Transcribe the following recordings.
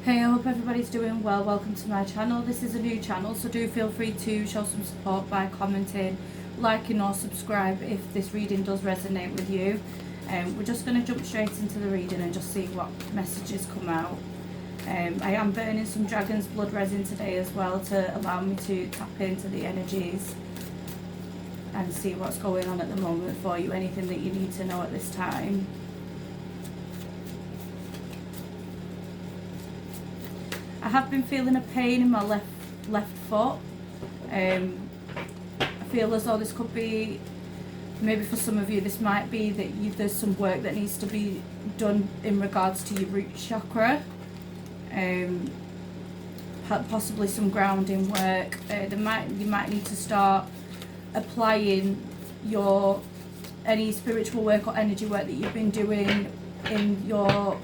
Hey, I hope everybody's doing well. Welcome to my channel. This is a new channel, so do feel free to show some support by commenting, liking or subscribe if this reading does resonate with you. We're just going to jump straight into the reading and just see what messages come out. I am burning some dragon's blood resin today as well to allow me to tap into the energies and see what's going on at the moment for you, anything that you need to know at this time. I have been feeling a pain in my left foot. I feel as though this could be, maybe for some of you, this might be that there's some work that needs to be done in regards to your root chakra. Possibly some grounding work. You might need to start applying any spiritual work or energy work that you've been doing in your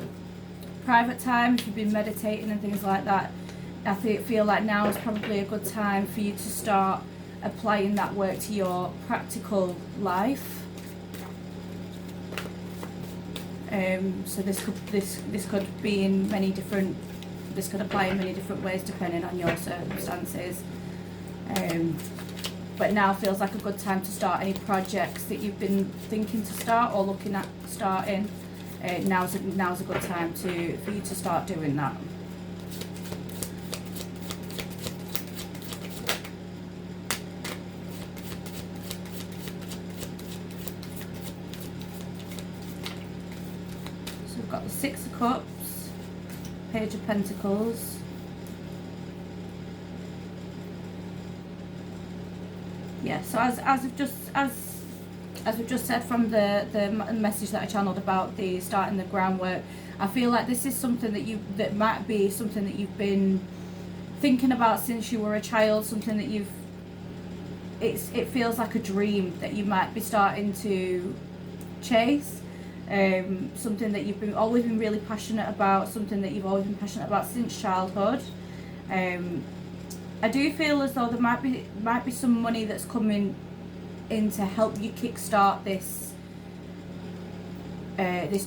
private time, if you've been meditating and things like that. I feel like now is probably a good time for you to start applying that work to your practical life. So this could be in many different, this could apply in many different ways depending on your circumstances. But now feels like a good time to start any projects that you've been thinking to start or looking at starting. Now's a good time for you to start doing that. So we've got the Six of Cups, Page of Pentacles, yeah. So as we've just said from the message that I channeled about the starting the groundwork, I feel like this is something that might be something that you've been thinking about since you were a child, something that it feels like a dream that you might be starting to chase, something that you've always been really passionate about, something that you've always been passionate about since childhood. I do feel as though there might be some money that's coming in to help you kickstart this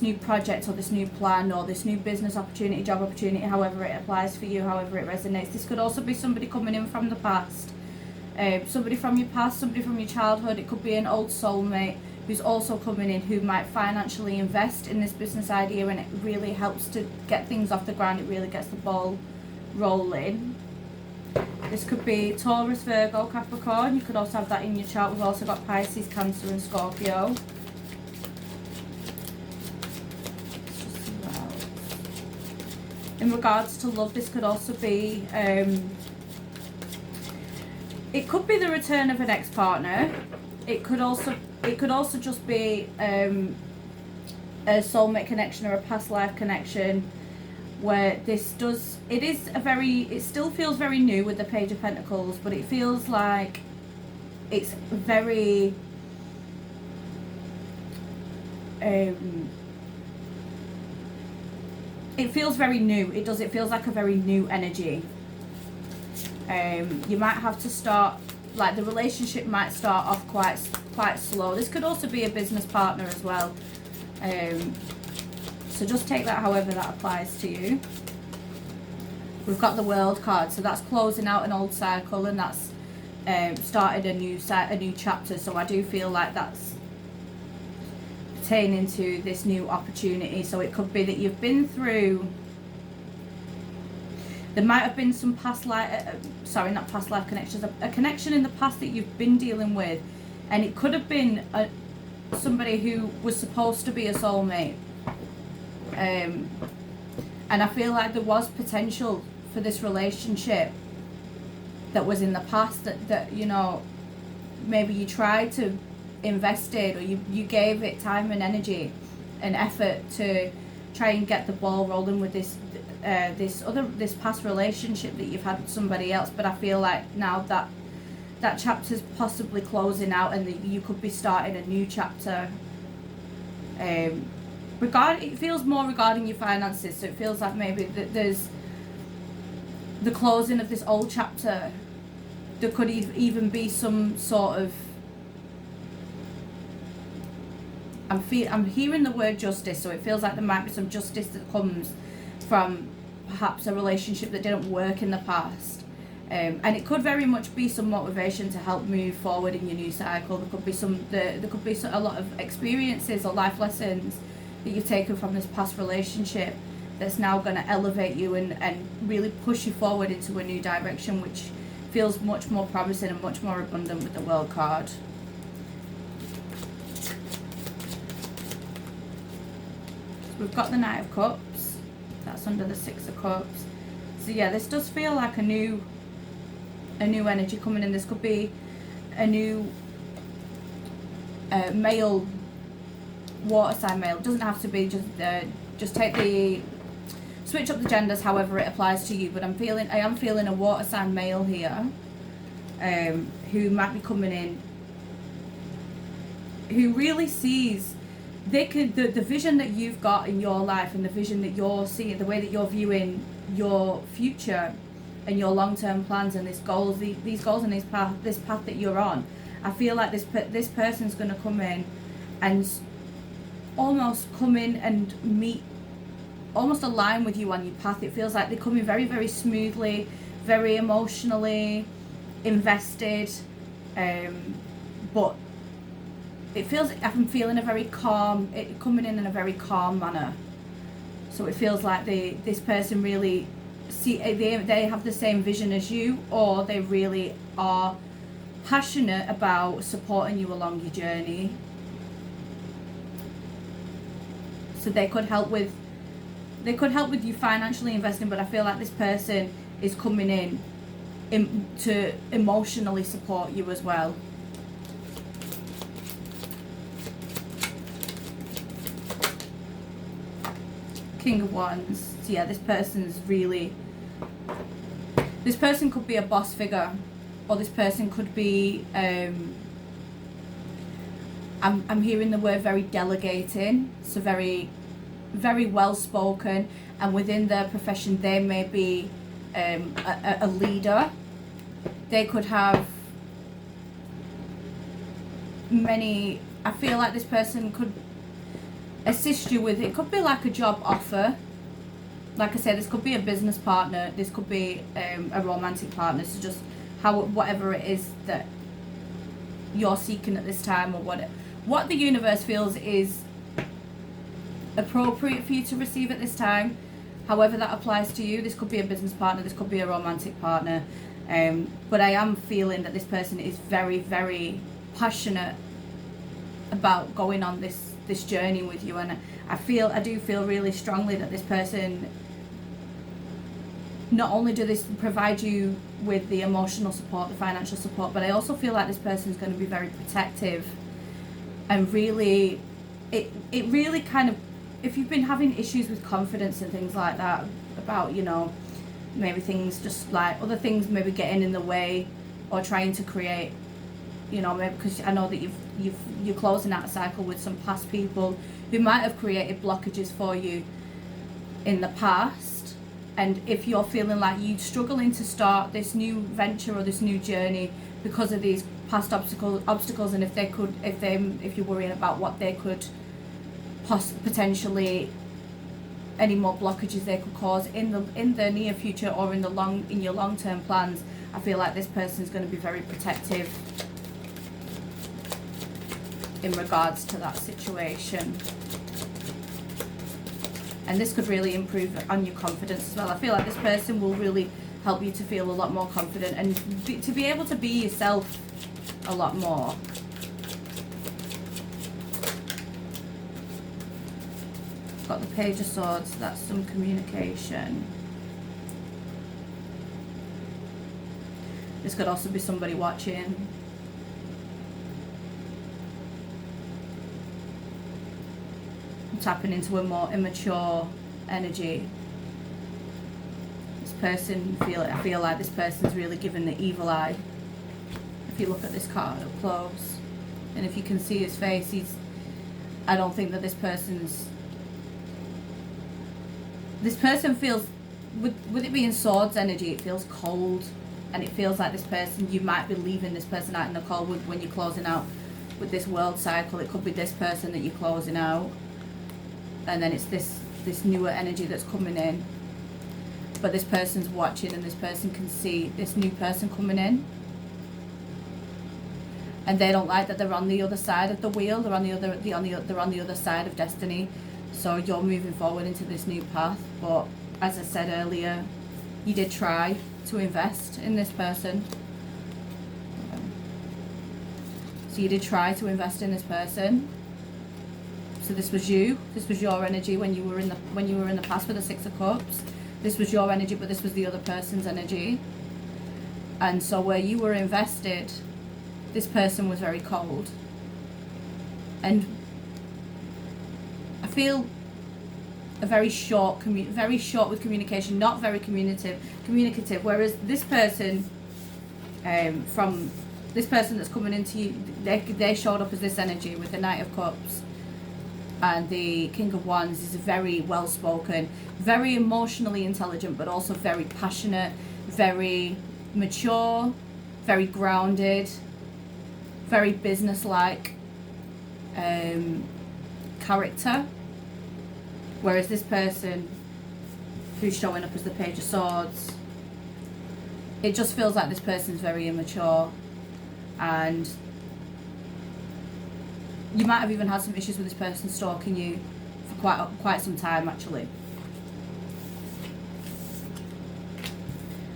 new project or this new plan or this new business opportunity, job opportunity, however it applies for you, however it resonates. This could also be somebody coming in from the past, somebody from your past, somebody from your childhood. It could be an old soulmate who's also coming in, who might financially invest in this business idea, and it really helps to get things off the ground. It really gets the ball rolling. This could be Taurus, Virgo, Capricorn. You could also have that in your chart. We've also got Pisces, Cancer and Scorpio. Let's just see what else. In regards to love, this could also be, it could be the return of an ex-partner. It could also just be a soulmate connection or a past life connection, where it still feels very new with the Page of Pentacles, but it feels like it's very it feels very new. It feels like a very new energy. You might have to start, like, the relationship might start off quite slow. This could also be a business partner as well. So just take that however that applies to you. We've got the World card, so that's closing out an old cycle, and that's started a new chapter. So I do feel like that's pertaining to this new opportunity. So it could be that you've been through, there might have been some past life, not past life connections, a connection in the past that you've been dealing with, and it could have been somebody who was supposed to be a soulmate. And I feel like there was potential for this relationship that was in the past that you know, maybe you tried to invest in, or you gave it time and energy and effort to try and get the ball rolling with this past relationship that you've had with somebody else. But I feel like now that chapter's possibly closing out, and you could be starting a new chapter. It feels more regarding your finances, so it feels like maybe there's the closing of this old chapter. There could even be some sort of, I'm hearing the word justice, so it feels like there might be some justice that comes from perhaps a relationship that didn't work in the past. And it could very much be some motivation to help move forward in your new cycle. There could be a lot of experiences or life lessons that you've taken from this past relationship that's now going to elevate you and really push you forward into a new direction, which feels much more promising and much more abundant with the World card. We've got the Knight of Cups. That's under the Six of Cups. So yeah, this does feel like a new energy coming in. This could be a new male, water sign male. It doesn't have to be, just switch up the genders however it applies to you. But I am feeling a water sign male here, who might be coming in, who really sees the vision that you've got in your life, and the vision that you're seeing, the way that you're viewing your future and your long-term plans and these goals and this path that you're on. I feel like this person's going to come in and almost come in and meet, almost align with you on your path. It feels like they're coming very, very smoothly, very emotionally invested, but it feels, I'm feeling a very calm, it coming in a very calm manner. So it feels like this person really they have the same vision as you, or they really are passionate about supporting you along your journey. So they could help with you financially investing, but I feel like this person is coming in to emotionally support you as well. King of Wands. So yeah, this person could be a boss figure, or this person could be I'm hearing the word very delegating, so very, very well spoken, and within their profession they may be a leader. They could have many, I feel like this person could assist you with, it could be like a job offer. Like I said, this could be a business partner, this could be a romantic partner, so just whatever it is that you're seeking at this time, or what the universe feels is appropriate for you to receive at this time, however that applies to you. This could be a business partner, this could be a romantic partner, but I am feeling that this person is very, very passionate about going on this journey with you, and I do feel really strongly that this person, not only do this provide you with the emotional support, the financial support, but I also feel like this person is going to be very protective, and really, it really kind of, if you've been having issues with confidence and things like that, about, you know, maybe things just like other things maybe getting in the way, or trying to create, you know, maybe because I know that you're closing out a cycle with some past people who might have created blockages for you in the past. And if you're feeling like you're struggling to start this new venture or this new journey because of these past obstacles, and if you're worrying about what they could potentially, any more blockages they could cause in the near future or in your long-term plans, I feel like this person is going to be very protective in regards to that situation. And this could really improve on your confidence as well. I feel like this person will really help you to feel a lot more confident and to be able to be yourself a lot more. Got the Page of Swords, so that's some communication. This could also be somebody watching. Tapping into a more immature energy. This person, I feel like this person's really given the evil eye. If you look at this card up close, and if you can see his face, I don't think that this person feels, with it being swords energy, it feels cold, and it feels like this person, you might be leaving this person out in the cold when you're closing out with this world cycle. It could be this person that you're closing out, and then it's this newer energy that's coming in. but this person's watching, and this person can see this new person coming in, and they don't like that they're on the other side of the wheel. They're on the other side of destiny. So you're moving forward into this new path. But as I said earlier, you did try to invest in this person. So you did try to invest in this person. So this was you. This was your energy when you were in the past with the Six of Cups. This was your energy, but this was the other person's energy. And so where you were invested, this person was very cold. And I feel very short with communication, not very communicative. Whereas this person, from this person that's coming into you, they showed up as this energy with the Knight of Cups and the King of Wands. Is very well spoken, very emotionally intelligent, but also very passionate, very mature, very grounded, very business-like character. Whereas this person who's showing up as the Page of Swords, it just feels like this person's very immature, and you might have even had some issues with this person stalking you for quite some time, actually.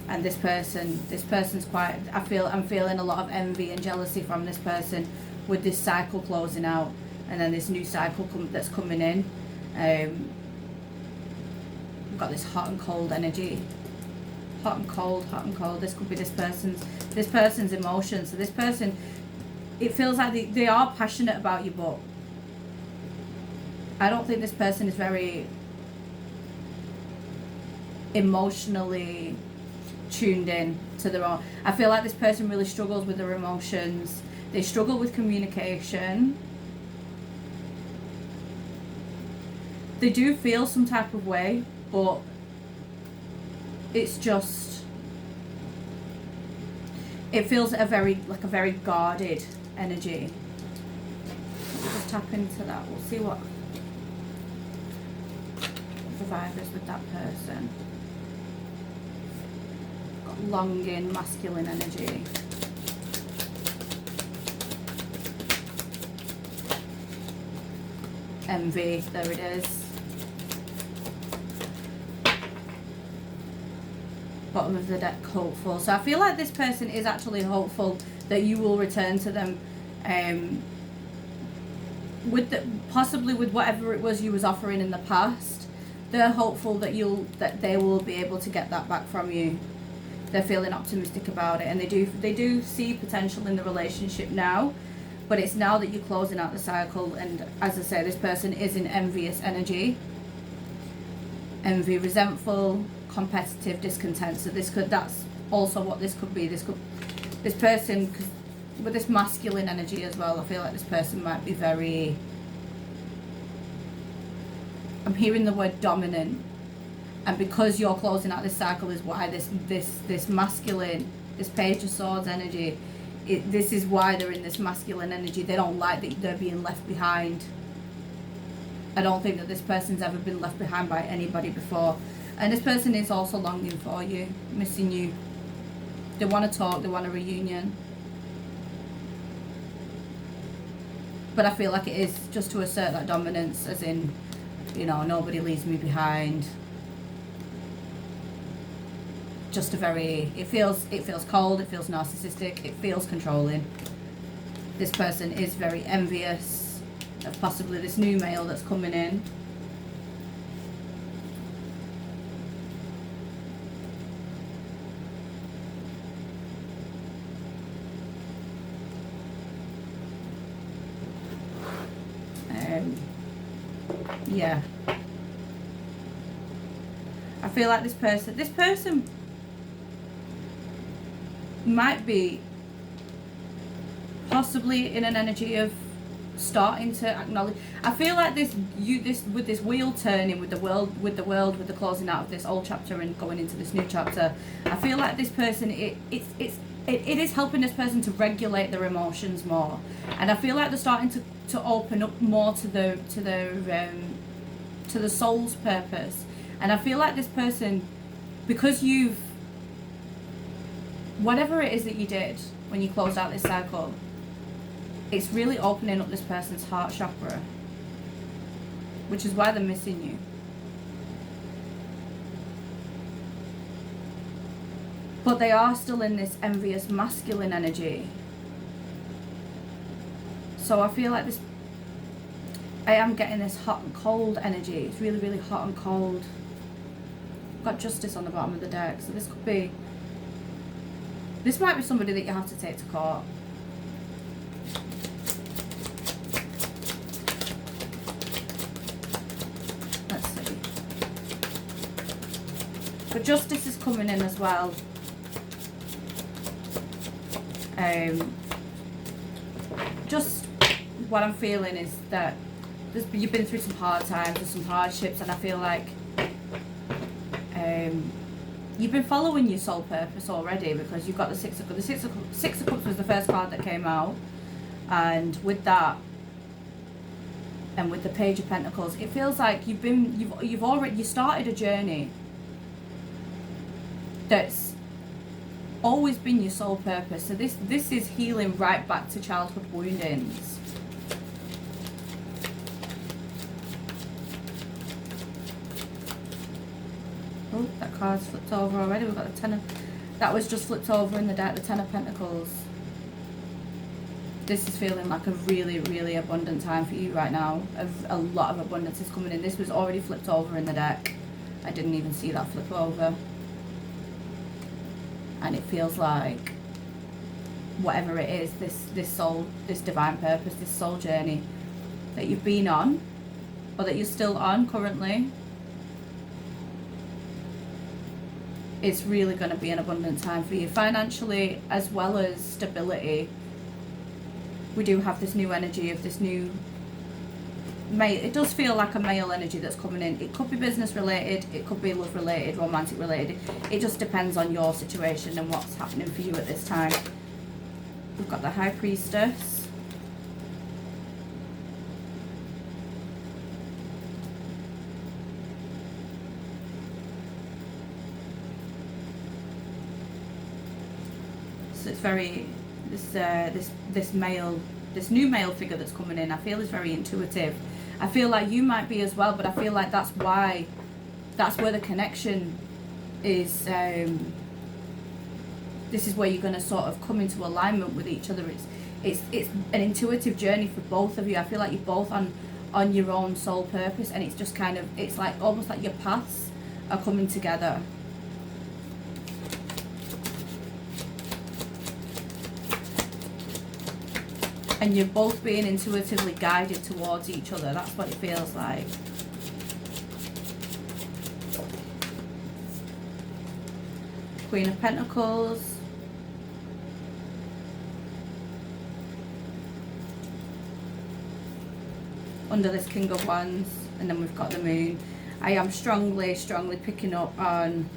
And this person's quite, I'm feeling a lot of envy and jealousy from this person with this cycle closing out, and then this new cycle that's coming in. We've got this hot and cold energy. Hot and cold, hot and cold. This could be this person's emotions. So this person, it feels like they are passionate about you, but I don't think this person is very emotionally tuned in to their own. I feel like this person really struggles with their emotions. They struggle with communication. They do feel some type of way, but it's just, it feels a very guarded energy. Let's just tap into that. We'll see what the vibe is with that person. Got longing, masculine energy. Envy, there it is. Bottom of the deck, hopeful. So I feel like this person is actually hopeful that you will return to them, possibly with whatever it was you was offering in the past. They're hopeful that they will be able to get that back from you. They're feeling optimistic about it, and they do see potential in the relationship now, but it's now that you're closing out the cycle. And as I say, this person is in envious energy. Envy, resentful, competitive, discontent. So that's also what this could be. This person, 'cause with this masculine energy as well, I feel like this person might be very, I'm hearing the word dominant, and because you're closing out this cycle is why this masculine, this Page of Swords energy, this is why they're in this masculine energy. They don't like that they're being left behind. I don't think that this person's ever been left behind by anybody before. And this person is also longing for you, missing you. They want to talk, they want a reunion. But I feel like it is just to assert that dominance, as in, nobody leaves me behind. Just it feels cold, it feels narcissistic, it feels controlling. This person is very envious of possibly this new male that's coming in. Yeah. I feel like this person might be possibly in an energy of starting to acknowledge. I feel like this with this wheel turning, with the world, with the closing out of this old chapter and going into this new chapter. I feel like this person, it is helping this person to regulate their emotions more, and I feel like they're starting to open up more to the soul's purpose. And I feel like this person because whatever it is that you did when you closed out this cycle, it's really opening up this person's heart chakra, which is why they're missing you. But they are still in this envious masculine energy. So I feel like I am getting this hot and cold energy. It's really, really hot and cold. I've got Justice on the bottom of the deck. So this might be somebody that you have to take to court. Let's see. But Justice is coming in as well. Just what I'm feeling is that you've been through some hard times and some hardships, and I feel like you've been following your soul purpose already, because you've got the Six of Cups was the first card that came out, and with that and with the Page of Pentacles, it feels like you've already started a journey that's always been your soul purpose. So this is healing right back to childhood woundings. Oh, that card's flipped over already. We've got the that was just flipped over in the deck, the Ten of Pentacles. This is feeling like a really, really abundant time for you right now. A lot of abundance is coming in. This was already flipped over in the deck. I didn't even see that flip over. And it feels like whatever it is, this soul, this divine purpose, this soul journey that you've been on, or that you're still on currently, it's really going to be an abundant time for you financially, as well as stability. We do have this new energy of this new male. It does feel like a male energy that's coming in. It could be business related, it could be love related, romantic related. It just depends on your situation and what's happening for you at this time. We've got the High Priestess. So it's very this new male figure that's coming in, I feel is very intuitive. I feel like you might be as well, but I feel like that's where the connection is. This is where you're going to sort of come into alignment with each other. It's an intuitive journey for both of you. I feel like you're both on your own soul purpose, and it's just kind of, it's like almost like your paths are coming together. And you're both being intuitively guided towards each other. That's what it feels like. Queen of Pentacles. Under this King of Wands. And then we've got the Moon. I am strongly picking up on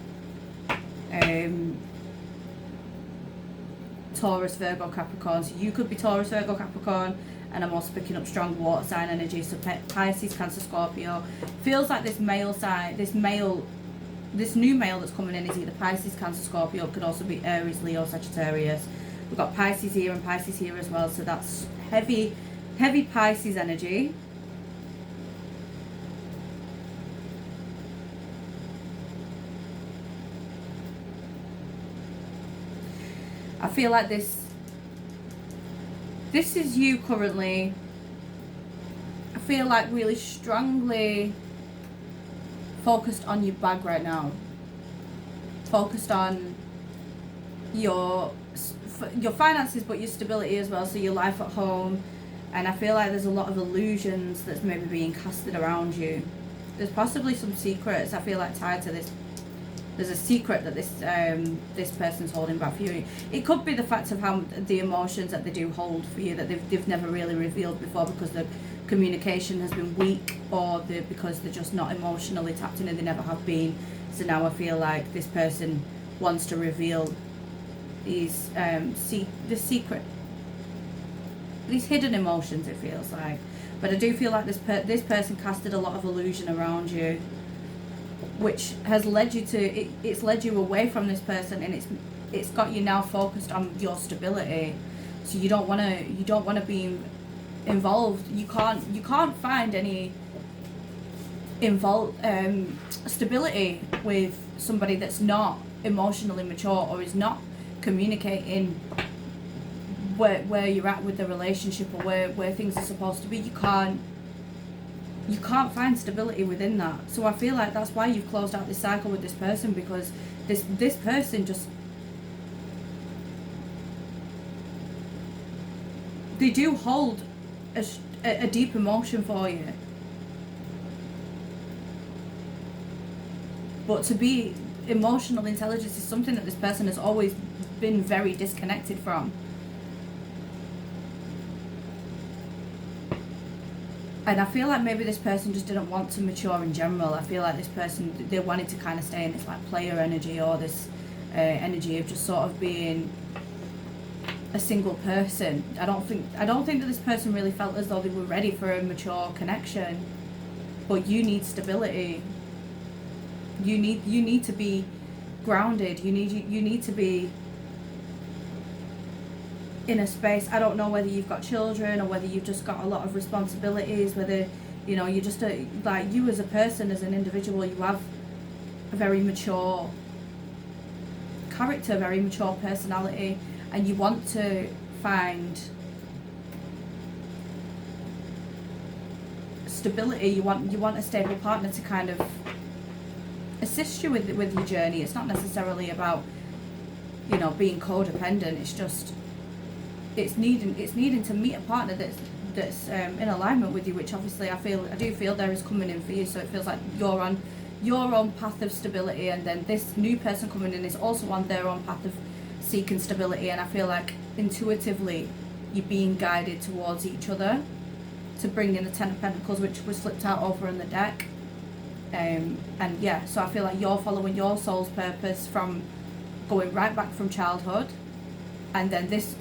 Taurus, Virgo, Capricorn. So you could be Taurus, Virgo, Capricorn, and I'm also picking up strong water sign energy. So Pisces, Cancer, Scorpio. Feels like this male sign, this new male that's coming in is either Pisces, Cancer, Scorpio. It could also be Aries, Leo, Sagittarius. We've got Pisces here and Pisces here as well. So that's heavy Pisces energy. I feel like this is you currently. I feel like really strongly focused on your bag right now. Focused on your finances, but your stability as well. So your life at home. And I feel like there's a lot of illusions that's maybe being casted around you. There's possibly some secrets, I feel like, tied to this. There's a secret that this person's holding back for you. It could be the fact of how the emotions that they do hold for you that they've never really revealed before, because the communication has been weak, or because they're just not emotionally tapped in and they never have been. So now I feel like this person wants to reveal these the secret, these hidden emotions, it feels like. But I do feel like this person casted a lot of illusion around you. which has led you to it's led you away from this person, and it's got you now focused on your stability. So you don't want to be involved. You can't find any stability with somebody that's not emotionally mature or is not communicating where you're at with the relationship, or where things are supposed to be. You can't find stability within that. So I feel like that's why you've closed out this cycle with this person, because this person just, they do hold a deep emotion for you, but to be emotional intelligence is something that this person has always been very disconnected from. And I feel like maybe this person just didn't want to mature in general. I feel like this person, they wanted to kind of stay in this like player energy, or this energy of just sort of being a single person. I don't think that this person really felt as though they were ready for a mature connection. But you need stability. You need to be grounded. You need to be in a space. I don't know whether you've got children or whether you've just got a lot of responsibilities, whether you're just like, you as a person, as an individual, you have a very mature character, very mature personality, and you want to find stability. You want a stable partner to kind of assist you with your journey. It's not necessarily about being codependent. It's just it's needing to meet a partner that's in alignment with you, which obviously I do feel there is coming in for you. So it feels like you're on your own path of stability, and then this new person coming in is also on their own path of seeking stability. And I feel like intuitively you're being guided towards each other to bring in the Ten of Pentacles, which was flipped out over in the deck. And yeah, so I feel like you're following your soul's purpose from going right back from childhood. And then this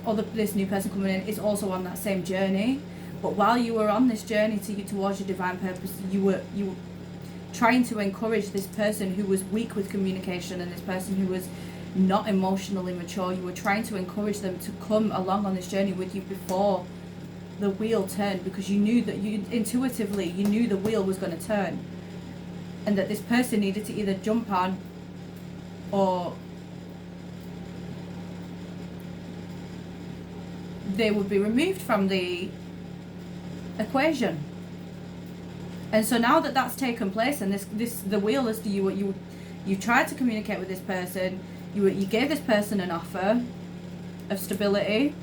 new person coming in is also on that same journey. But while you were on this journey towards your divine purpose, you were trying to encourage this person who was weak with communication, and this person who was not emotionally mature. You were trying to encourage them to come along on this journey with you before the wheel turned, because you knew that intuitively you knew the wheel was going to turn, and that this person needed to either jump on or they would be removed from the equation. And so now that that's taken place, and the wheel is you tried to communicate with this person, you gave this person an offer of stability.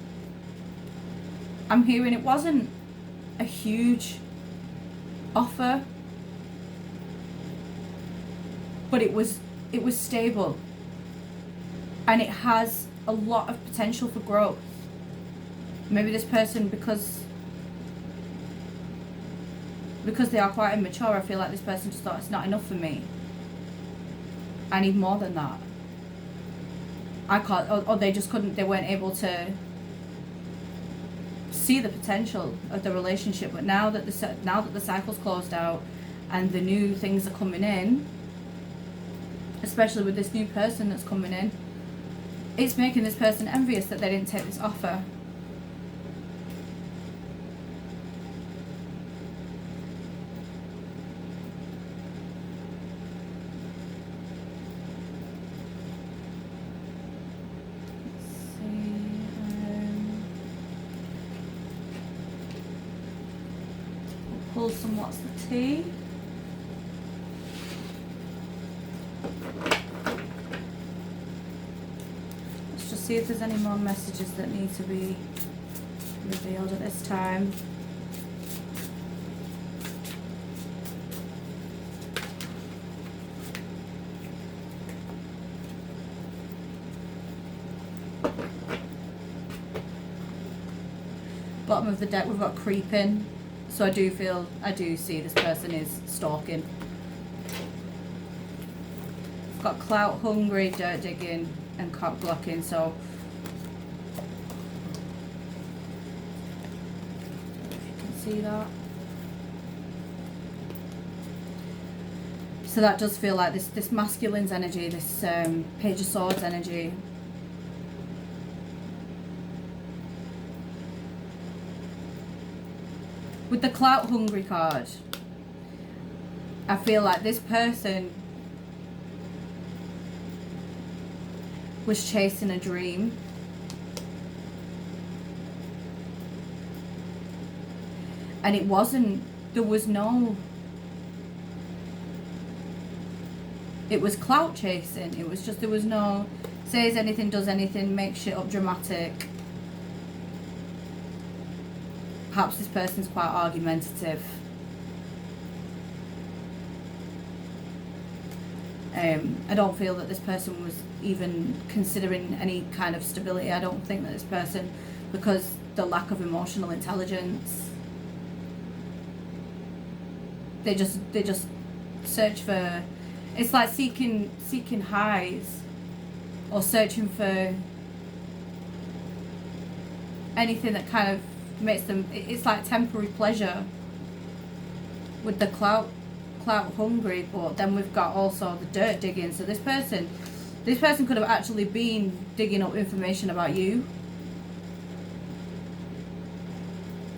I'm hearing it wasn't a huge offer, but it was stable, and it has a lot of potential for growth. Maybe this person, because they are quite immature, I feel like this person just thought, it's not enough for me, I need more than that. I can't, or they just couldn't, they weren't able to see the potential of the relationship. But now that the cycle's closed out and the new things are coming in, especially with this new person that's coming in, it's making this person envious that they didn't take this offer. Pull some what's the tea. Let's just see if there's any more messages that need to be revealed at this time. Bottom of the deck, we've got creeping. So I do see this person is stalking. I've got clout hungry, dirt digging, and cock blocking. So if you can see that. So that does feel like this masculine's energy, this Page of Swords energy. With the Clout Hungry card, I feel like this person was chasing a dream. And it wasn't, there was no, it was clout chasing. It was just, there was no says anything, does anything, makes shit up, dramatic. Perhaps this person's quite argumentative. I don't feel that this person was even considering any kind of stability. I don't think that this person, because the lack of emotional intelligence, they just search for, it's like seeking highs, or searching for anything that kind of makes them, it's like temporary pleasure with the clout hungry. But then we've got also the dirt digging. So this person could have actually been digging up information about you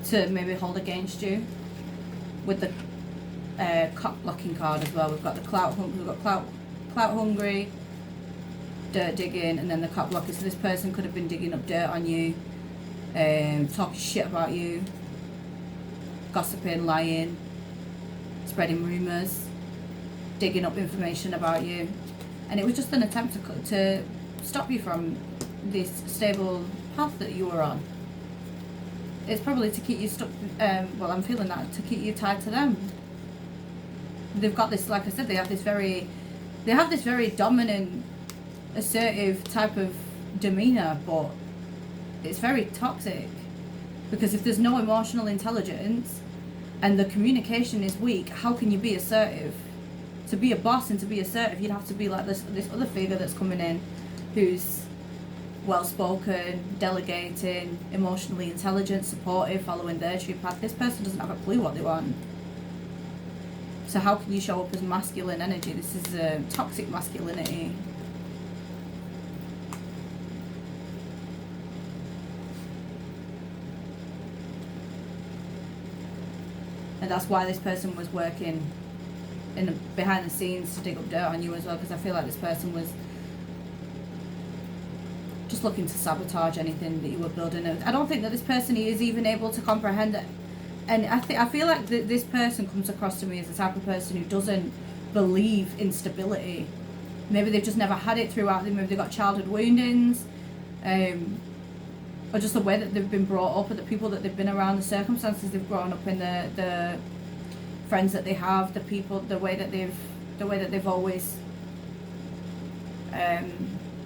to maybe hold against you. With the cock blocking card as well, we've got the clout hungry, dirt digging, and then the cock blocker. So this person could have been digging up dirt on you, talking shit about you, gossiping, lying, spreading rumours, digging up information about you, and it was just an attempt to stop you from this stable path that you were on. It's probably to keep you stuck, well, I'm feeling that, to keep you tied to them. They've got this, like I said, they have this very dominant, assertive type of demeanour, but it's very toxic, because if there's no emotional intelligence and the communication is weak, how can you be assertive? To be a boss and to be assertive, you'd have to be like this other figure that's coming in, who's well-spoken, delegating, emotionally intelligent, supportive, following their true path. This person doesn't have a clue what they want. So how can you show up as masculine energy? This is toxic masculinity. And that's why this person was working behind the scenes to dig up dirt on you as well, because I feel like this person was just looking to sabotage anything that you were building. I don't think that this person is even able to comprehend it. And I feel like this person comes across to me as the type of person who doesn't believe in stability. Maybe they've just never had it throughout. Maybe they've got childhood woundings, or just the way that they've been brought up, or the people that they've been around, the circumstances they've grown up in, the friends that they have, the people, the way that they've always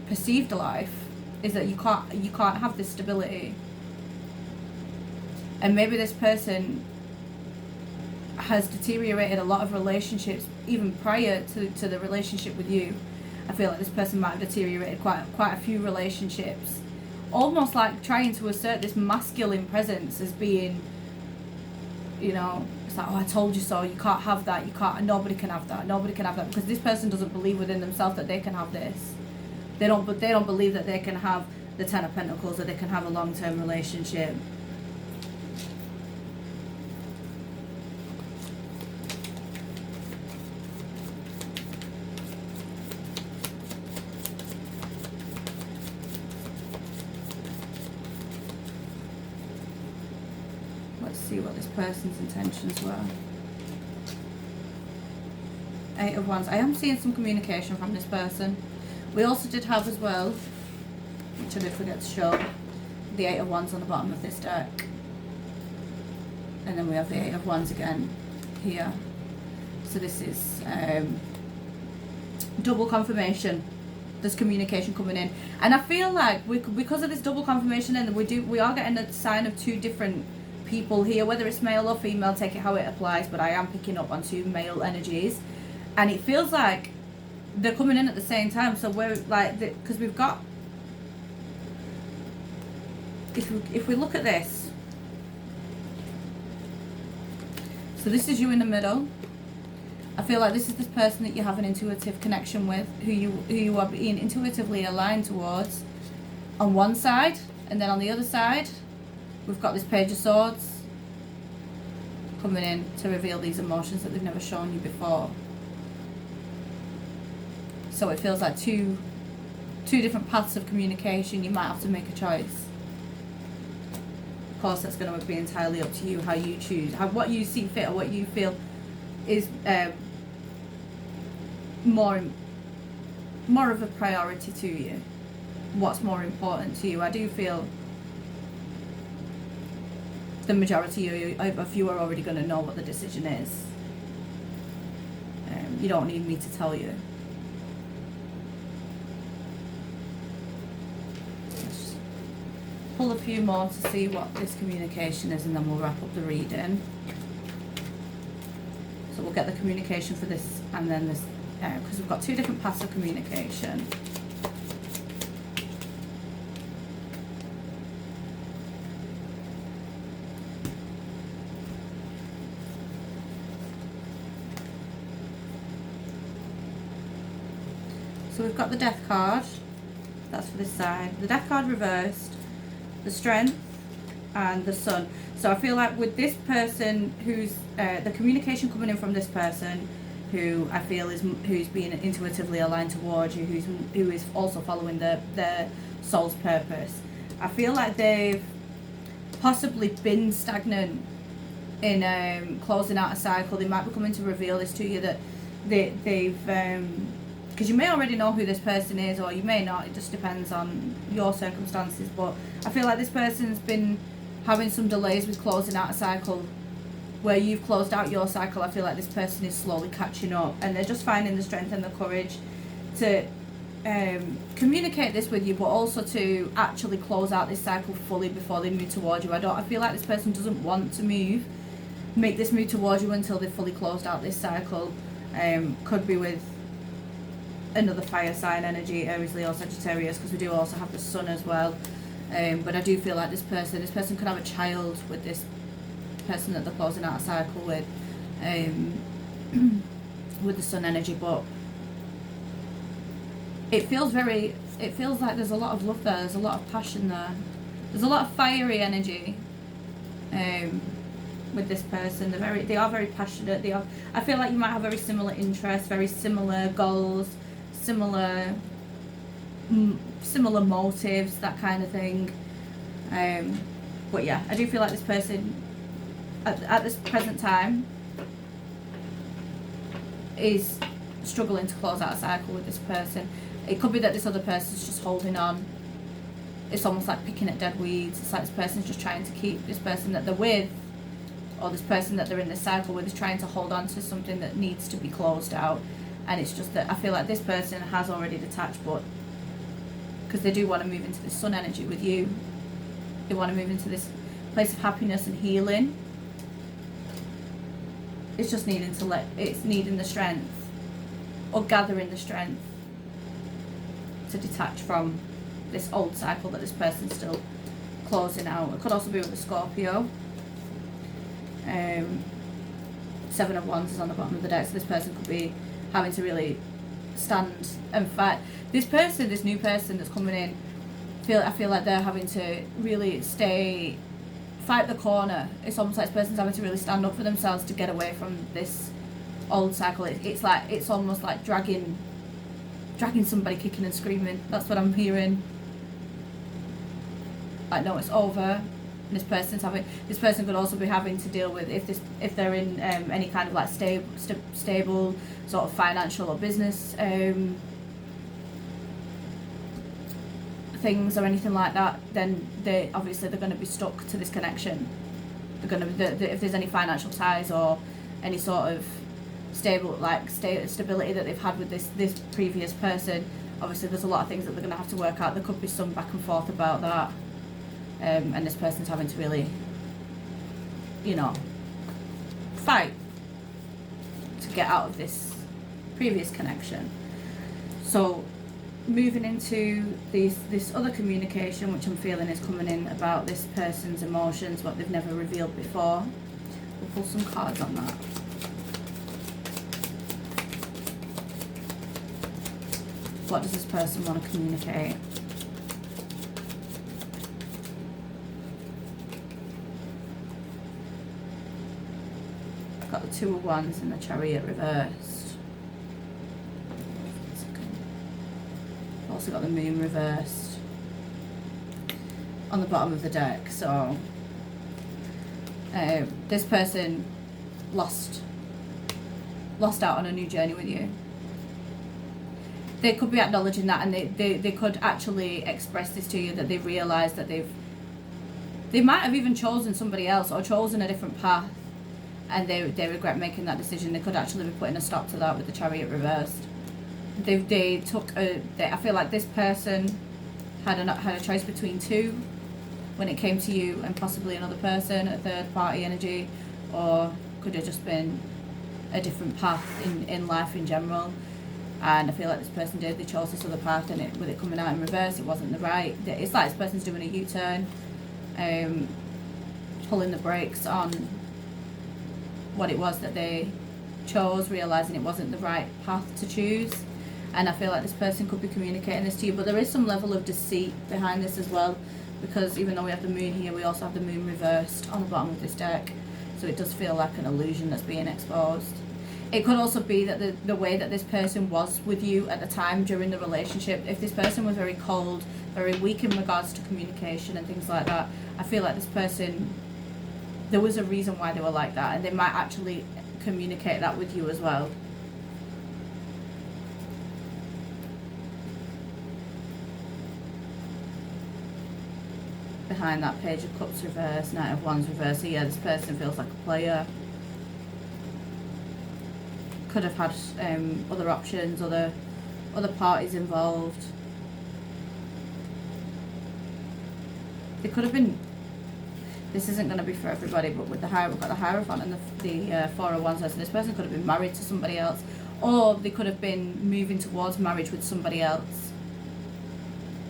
perceived life, is that you can't have this stability. And maybe this person has deteriorated a lot of relationships even prior to the relationship with you. I feel like this person might have deteriorated quite a few relationships, almost like trying to assert this masculine presence as being, you know, it's like, oh, I told you so, you can't have that, nobody can have that, because this person doesn't believe within themselves that they can have this. They don't believe that they can have the Ten of Pentacles, that they can have a long-term relationship. Let's see what this person's intentions were. Eight of Wands. I am seeing some communication from this person. We also did have as well, which I did forget to show, the Eight of Wands on the bottom of this deck. And then we have the Eight of Wands again here. So this is double confirmation. There's communication coming in. And I feel like because of this double confirmation, and we are getting a sign of two different people here, whether it's male or female, take it how it applies, but I am picking up on two male energies. And it feels like they're coming in at the same time. So we're like, because we've got, if we look at this, so this is you in the middle, I feel like this is this person that you have an intuitive connection with, who you are being intuitively aligned towards on one side, and then on the other side we've got this Page of Swords coming in to reveal these emotions that they've never shown you before. So it feels like two different paths of communication. You might have to make a choice. Of course, that's going to be entirely up to you, how you choose, what you see fit, or what you feel is more of a priority to you. What's more important to you? I do feel the majority of you are already going to know what the decision is. You don't need me to tell you. Let's pull a few more to see what this communication is, and then we'll wrap up the reading. So we'll get the communication for this and then this, because we've got two different paths of communication. So we've got the Death card, that's for this side, the Death card reversed, the Strength, and the Sun. So I feel like with this person, who's the communication coming in from this person, who I feel who's being intuitively aligned towards you, who is also following their soul's purpose. I feel like they've possibly been stagnant in closing out a cycle. They might be coming to reveal this to you, that they've because you may already know who this person is, or you may not. It just depends on your circumstances. But I feel like this person's been having some delays with closing out a cycle. Where you've closed out your cycle, I feel like this person is slowly catching up, and they're just finding the strength and the courage to communicate this with you, but also to actually close out this cycle fully before they move towards you. I feel like this person doesn't want to make this move towards you until they've fully closed out this cycle. Could be with another fire sign energy, Aries, Leo, Sagittarius, because we do also have the Sun as well. But I do feel like this person could have a child with this person that they're closing out a cycle with, with the Sun energy. But it feels like there's a lot of love there, there's a lot of passion there, there's a lot of fiery energy with this person. They are very passionate. I feel like you might have very similar interests, very similar goals, similar motives, that kind of thing. But yeah, I do feel like this person at this present time is struggling to close out a cycle with this person. It could be that this other person's just holding on. It's almost like picking at dead weeds. It's like this person's just trying to keep this person that they're with, or this person that they're in this cycle with, is trying to hold on to something that needs to be closed out. And it's just that I feel like this person has already detached, but because they do want to move into this Sun energy with you, they want to move into this place of happiness and healing. It's just needing the strength, or gathering the strength to detach from this old cycle that this person's still closing out. It could also be with a Scorpio. 7 of Wands is on the bottom of the deck, so this person could be having to really stand and fight. This new person that's coming in, I feel like they're having to really fight the corner. It's almost like this person's having to really stand up for themselves to get away from this old cycle. It's almost like dragging somebody kicking and screaming. That's what I'm hearing. Like, no, it's over. And this person could also be having to deal with, if they're in any kind of like stable sort of financial or business things or anything like that, then they're going to be stuck to this connection. If there's any financial ties or any sort of stability that they've had with this previous person, obviously there's a lot of things that they're going to have to work out. There could be some back and forth about that, and this person's having to really, fight to get out of this previous connection. So moving into this other communication, which I'm feeling is coming in about this person's emotions, what they've never revealed before. We'll pull some cards on that. What does this person want to communicate? Got the Two of Wands and the Chariot reversed. Also got the Moon reversed on the bottom of the deck. So this person lost out on a new journey with you. They could be acknowledging that, and they could actually express this to you, that they realise that they might have even chosen somebody else or chosen a different path, and they regret making that decision. They could actually be putting a stop to that with the Chariot reversed. They took I feel like this person had a choice between two when it came to you and possibly another person, a third party energy, or could have just been a different path in life in general. And I feel like this person they chose this other path, and with it coming out in reverse, it wasn't the right. It's like this person's doing a U-turn, pulling the brakes on what it was that they chose, realising it wasn't the right path to choose. And I feel like this person could be communicating this to you, but there is some level of deceit behind this as well, because even though we have the Moon here, we also have the Moon reversed on the bottom of this deck, so it does feel like an illusion that's being exposed. It could also be that the way that this person was with you at the time during the relationship, if this person was very cold, very weak in regards to communication and things like that, I feel like this person, there was a reason why they were like that, and they might actually communicate that with you as well. Behind that Page of Cups reverse, Knight of Wands reverse, so yeah, this person feels like a player. Could have had other options, other parties involved. They could have been, this isn't going to be for everybody, but with the we've got the Hierophant and the Four of Wands, so this person could have been married to somebody else, or they could have been moving towards marriage with somebody else,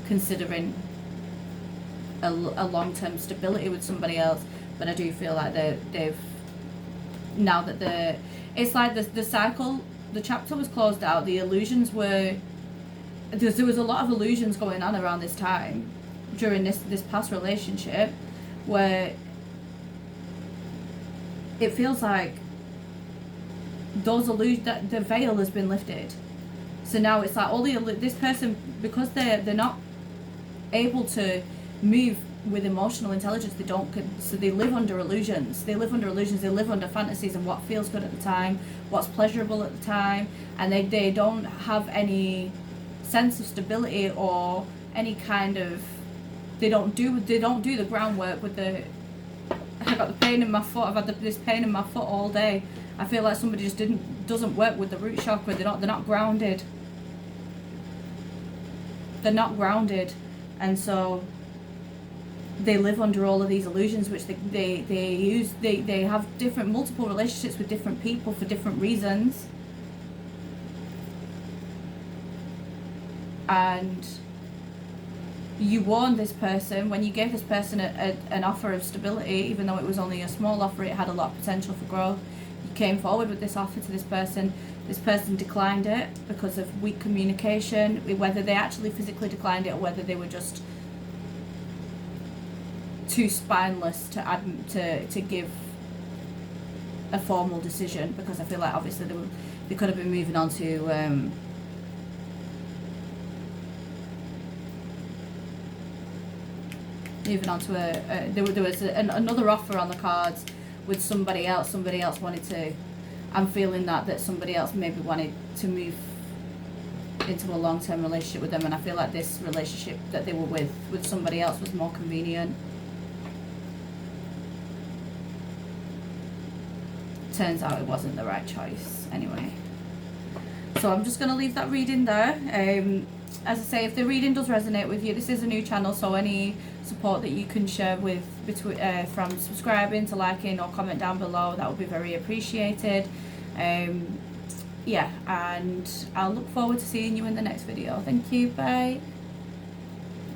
considering a long-term stability with somebody else. But I do feel like they've now that it's like the cycle, the chapter was closed out. The illusions were, there was a lot of illusions going on around this time during this past relationship, where it feels like those illusions, that the veil has been lifted. So now it's like all this person, because they're not able to move with emotional intelligence, so they live under illusions. They live under fantasies of what feels good at the time, what's pleasurable at the time, and they don't have any sense of stability or any kind of, they don't do the groundwork with the, I got the pain in my foot, I've had this pain in my foot all day. I feel like somebody just doesn't work with the root chakra. They're not grounded. They're not grounded, and so they live under all of these illusions, which they have multiple relationships with different people for different reasons. And you warned this person when you gave this person an offer of stability, even though it was only a small offer, it had a lot of potential for growth. You came forward with this offer to this person. This person declined it because of weak communication, whether they actually physically declined it or whether they were just too spineless to give a formal decision, because I feel like obviously they could have been moving on to there was another offer on the cards with somebody else. Somebody else wanted to, I'm feeling that somebody else maybe wanted to move into a long-term relationship with them, and I feel like this relationship that they were with somebody else was more convenient. Turns out it wasn't the right choice anyway. So I'm just going to leave that reading there. As I say, if the reading does resonate with you, this is a new channel, so any support that you can share from subscribing to liking or comment down below, that would be very appreciated. Yeah, and I'll look forward to seeing you in the next video. Thank you, bye.